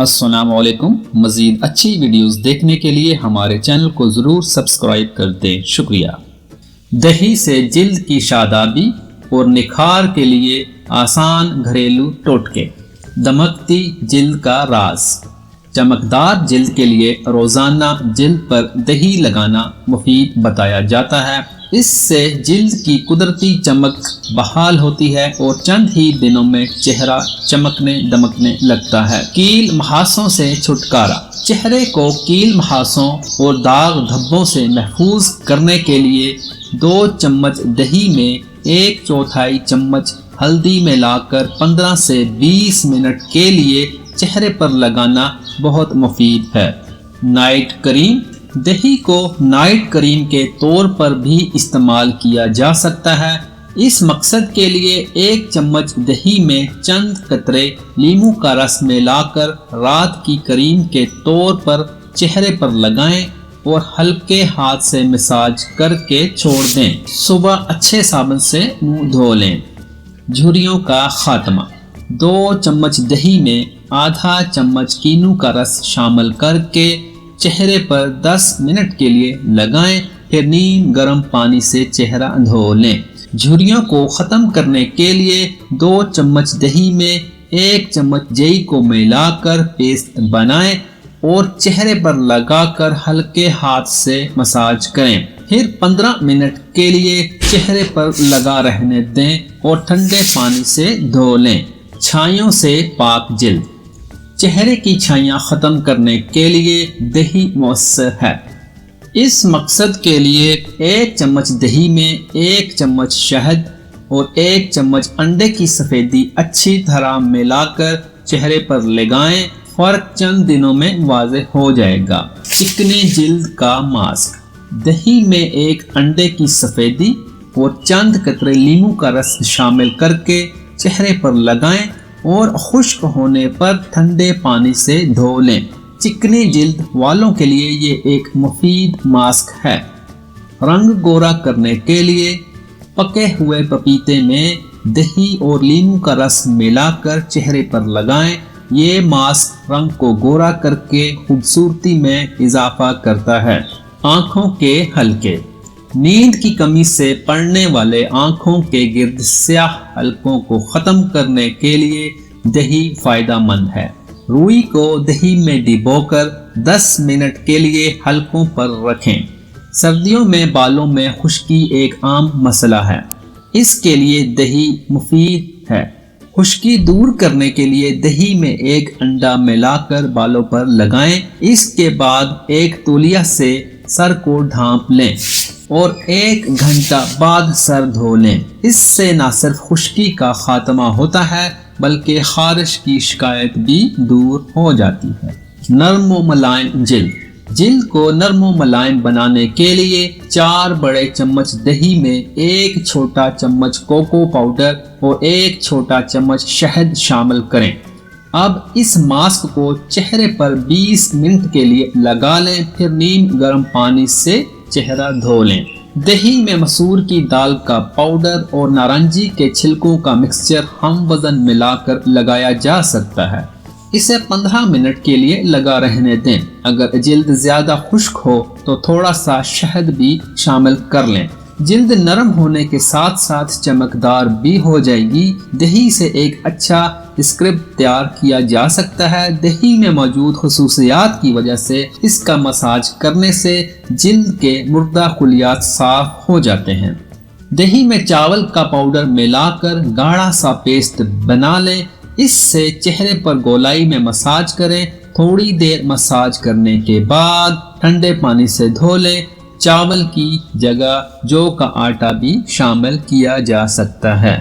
السلام علیکم۔ مزید اچھی ویڈیوز دیکھنے کے لیے ہمارے چینل کو ضرور سبسکرائب کر دیں، شکریہ۔ دہی سے جلد کی شادابی اور نکھار کے لیے آسان گھریلو ٹوٹکے۔ دمکتی جلد کا راز۔ چمکدار جلد کے لیے روزانہ جلد پر دہی لگانا مفید بتایا جاتا ہے۔ اس سے جلد کی قدرتی چمک بحال ہوتی ہے اور چند ہی دنوں میں چہرہ چمکنے دمکنے لگتا ہے۔ کیل محاسوں سے چھٹکارا۔ چہرے کو کیل محاسوں اور داغ دھبوں سے محفوظ کرنے کے لیے 2 چمچ دہی میں 1/4 چمچ ہلدی ملا کر 15 سے 20 منٹ کے لیے چہرے پر لگانا بہت مفید ہے۔ نائٹ کریم۔ دہی کو نائٹ کریم کے طور پر بھی استعمال کیا جا سکتا ہے۔ اس مقصد کے لیے 1 چمچ دہی میں چند قطرے لیموں کا رس ملا کر رات کی کریم کے طور پر چہرے پر لگائیں اور ہلکے ہاتھ سے مساج کر کے چھوڑ دیں۔ صبح اچھے صابن سے منہ دھو لیں۔ جھریوں کا خاتمہ۔ 2 چمچ دہی میں آدھا چمچ کینو کا رس شامل کر کے چہرے پر 10 منٹ کے لیے لگائیں، پھر نیم گرم پانی سے چہرہ دھو لیں۔ جھریوں کو ختم کرنے کے لیے 2 چمچ دہی میں 1 چمچ جئی کو ملا کر پیسٹ بنائیں اور چہرے پر لگا کر ہلکے ہاتھ سے مساج کریں، پھر 15 منٹ کے لیے چہرے پر لگا رہنے دیں اور ٹھنڈے پانی سے دھو لیں۔ چھائیوں سے پاک جلد۔ چہرے کی چھائیاں ختم کرنے کے لیے دہی مؤثر ہے۔ اس مقصد کے لیے 1 چمچ دہی میں 1 چمچ شہد اور 1 چمچ انڈے کی سفیدی اچھی طرح ملا کر چہرے پر لگائیں، فرق چند دنوں میں واضح ہو جائے گا۔ چکنے جلد کا ماسک۔ دہی میں 1 انڈے کی سفیدی اور چند قطرے لیموں کا رس شامل کر کے چہرے پر لگائیں اور خشک ہونے پر ٹھنڈے پانی سے دھو لیں۔ چکنے جلد والوں کے لیے یہ ایک مفید ماسک ہے۔ رنگ گورا کرنے کے لیے پکے ہوئے پپیتے میں دہی اور لیموں کا رس ملا کر چہرے پر لگائیں۔ یہ ماسک رنگ کو گورا کر کے خوبصورتی میں اضافہ کرتا ہے۔ آنکھوں کے حلقے۔ نیند کی کمی سے پڑنے والے آنکھوں کے گرد سیاہ حلقوں کو ختم کرنے کے لیے دہی فائدہ مند ہے۔ روئی کو دہی میں ڈبو کر 10 منٹ کے لیے حلقوں پر رکھیں۔ سردیوں میں بالوں میں خشکی ایک عام مسئلہ ہے، اس کے لیے دہی مفید ہے۔ خشکی دور کرنے کے لیے دہی میں 1 انڈا ملا کر بالوں پر لگائیں، اس کے بعد ایک تولیہ سے سر کو ڈھانپ لیں اور 1 گھنٹہ بعد سر دھو لیں۔ اس سے نہ صرف خشکی کا خاتمہ ہوتا ہے بلکہ خارش کی شکایت بھی دور ہو جاتی ہے۔ نرم و ملائم جلد۔ جلد کو نرم و ملائم بنانے کے لیے 4 بڑے چمچ دہی میں 1 چھوٹا چمچ کوکو پاؤڈر اور 1 چھوٹا چمچ شہد شامل کریں۔ اب اس ماسک کو چہرے پر 20 منٹ کے لیے لگا لیں، پھر نیم گرم پانی سے چہرہ دھو لیں۔ دہی میں مسور کی دال کا پاؤڈر اور نارنجی کے چھلکوں کا مکسچر ہم وزن ملا کر لگایا جا سکتا ہے۔ اسے 15 منٹ کے لیے لگا رہنے دیں۔ اگر جلد زیادہ خشک ہو تو تھوڑا سا شہد بھی شامل کر لیں۔ جلد نرم ہونے کے ساتھ ساتھ چمکدار بھی ہو جائے گی۔ دہی سے ایک اچھا اسکرب تیار کیا جا سکتا ہے۔ دہی میں موجود خصوصیات کی وجہ سے اس کا مساج کرنے سے جلد کے مردہ خلیات صاف ہو جاتے ہیں۔ دہی میں چاول کا پاؤڈر ملا کر گاڑھا سا پیسٹ بنا لیں، اس سے چہرے پر گولائی میں مساج کریں۔ تھوڑی دیر مساج کرنے کے بعد ٹھنڈے پانی سے دھو لیں۔ چاول کی جگہ جو کا آٹا بھی شامل کیا جا سکتا ہے۔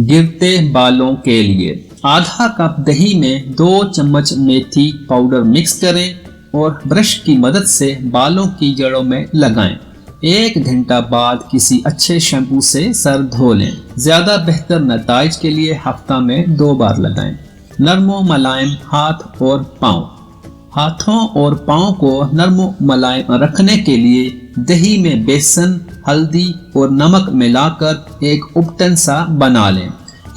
گرتے بالوں کے لیے آدھا کپ دہی میں 2 چمچ میتھی پاؤڈر مکس کریں اور برش کی مدد سے بالوں کی جڑوں میں لگائیں۔ 1 گھنٹہ بعد کسی اچھے شیمپو سے سر دھو لیں۔ زیادہ بہتر نتائج کے لیے ہفتہ میں 2 بار لگائیں۔ نرم و ملائم ہاتھ اور پاؤں۔ ہاتھوں اور پاؤں کو نرم و ملائم رکھنے کے لیے دہی میں بیسن، ہلدی اور نمک ملا کر ایک اپٹن سا بنا لیں۔